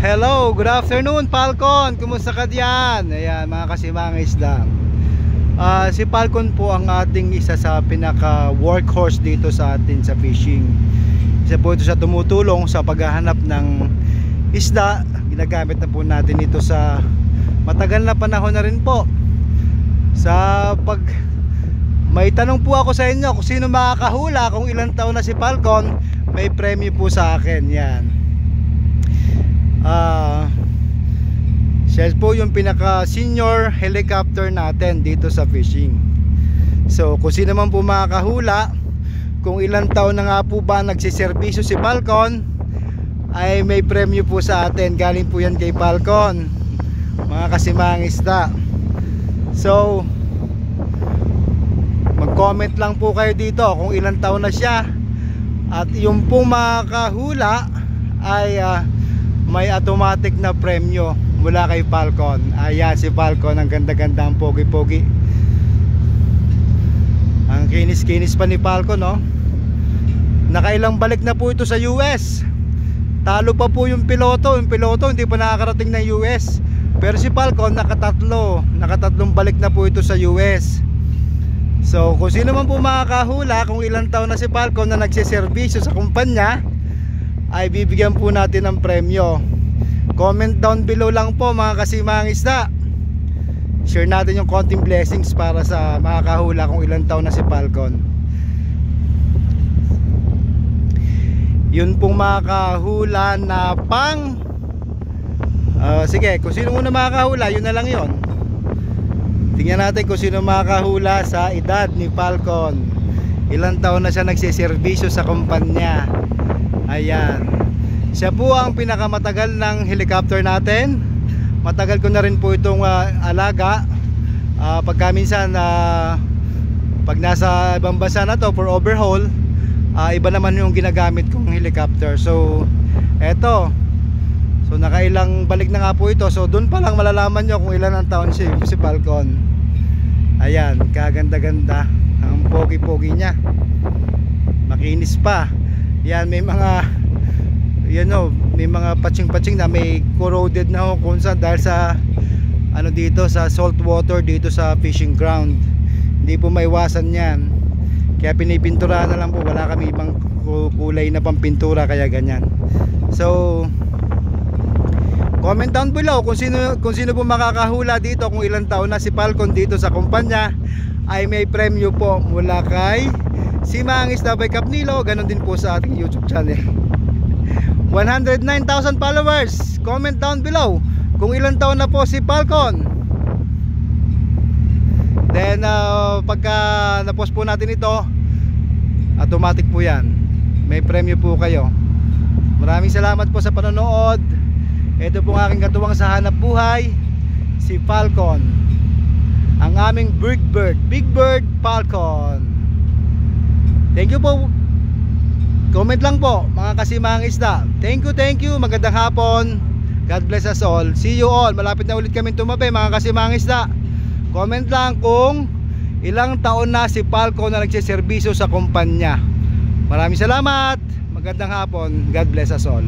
Hello, good afternoon Falcon. Kumusta ka diyan? Ayan mga kasimang isda. Si Falcon po ang ating isa sa pinaka workhorse dito sa atin sa fishing. Isa po ito sa tumutulong sa paghahanap ng isda. Ginagamit na po natin ito sa matagal na panahon na rin po. May tanong po ako sa inyo kung sino makakahula kung ilang taon na si Falcon, may premyo po sa akin. Yan. Siya po yung pinaka senior helicopter natin dito sa fishing. So kung sino man po makakahula kung ilang taon na nga po ba nagsiservisyo si Falcon, ay may premyo po sa atin. Galing po yan kay Falcon, mga kasimang isda. So mag-comment lang po kayo dito kung ilang taon na siya, at yung pong makakahula ay may automatic na premyo mula kay Falcon. Ayan si Falcon, ang ganda-ganda, ang pogi-pogi, ang kinis-kinis pa ni Falcon, no? Nakailang balik na po ito sa US. Talo pa po yung piloto. Yung piloto hindi pa nakakarating ng US. Pero si Falcon nakatatlong balik na po ito sa US. So kung sino man po makakahula kung ilang taon na si Falcon na nagsiservisyo sa kumpanya, ay bibigyan po natin ng premyo. Comment down below lang po mga kasimang isda. Share natin yung konting blessings para sa makakahula kung ilang taon na si Falcon. Yun pong makakahula na pang sige, kung sino muna makakahula, yun na lang yun. Tingnan natin kung sino makakahula sa edad ni Falcon. Ilang taon na siya nagsiservisyo sa kumpanya. Ayan. Siya po ang pinakamatagal ng helicopter natin. Matagal ko na rin po itong alaga. Pagka minsan pag nasa ibang bansa na to for overhaul, iba naman yung ginagamit kong helicopter. So eto, so nakailang balik na nga po ito. So dun pa lang malalaman nyo kung ilan ang taon si Falcon. Ayan, kaganda-ganda. Ang pogi-pogi niya, makinis pa. Yan, may mga may mga patching-patching na may corroded na ho kung saan, dahil sa dito sa salt water dito sa fishing ground. Hindi po maiwasan yan, kaya pinipintura na lang po. Wala kami ibang kulay na pampintura, kaya ganyan. So comment down below kung sino po makakahula dito kung ilang taon na si Falcon dito sa kumpanya, ay may premyo po mula kay Simang Isda by Capnilo. Ganon din po sa ating YouTube channel. 109,000 followers. Comment down below kung ilang taon na po si Falcon. Then pagka na-post po natin ito, automatic po yan, may premyo po kayo. Maraming salamat po sa panonood. Ito po ang aking katuwang sa hanap buhay, si Falcon, ang aming Big Bird Falcon. Thank you po. Comment lang po mga kasimang isda. Thank you. Magandang hapon. God bless us all. See you all. Malapit na ulit kami tumabi mga kasimang isda. Comment lang kung ilang taon na si Falcon na nagsiservisyo sa kumpanya. Maraming salamat. Magandang hapon. God bless us all.